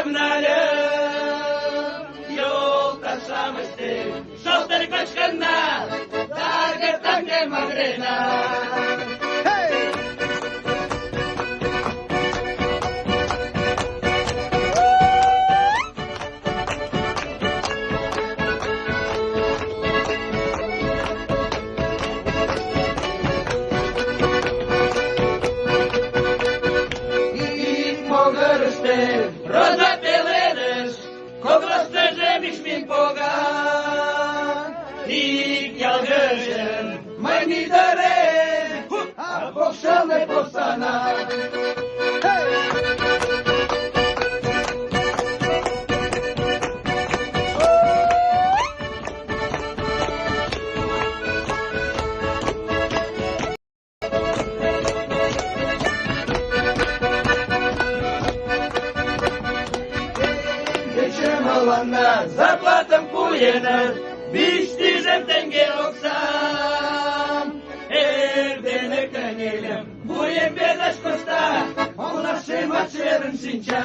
Кымнали, yoldaşamızdı, şaltları kaçkınla, dargıttan gelmadığına. Роза пеледеш, когласты жемиш мин поган. Ик ялгышын, мани даре, а покшалны повстана. Зарплатам куенер, 500 тенге оксам. Эрдене көнелем, буем бедаш коста, олашым ачерым синча.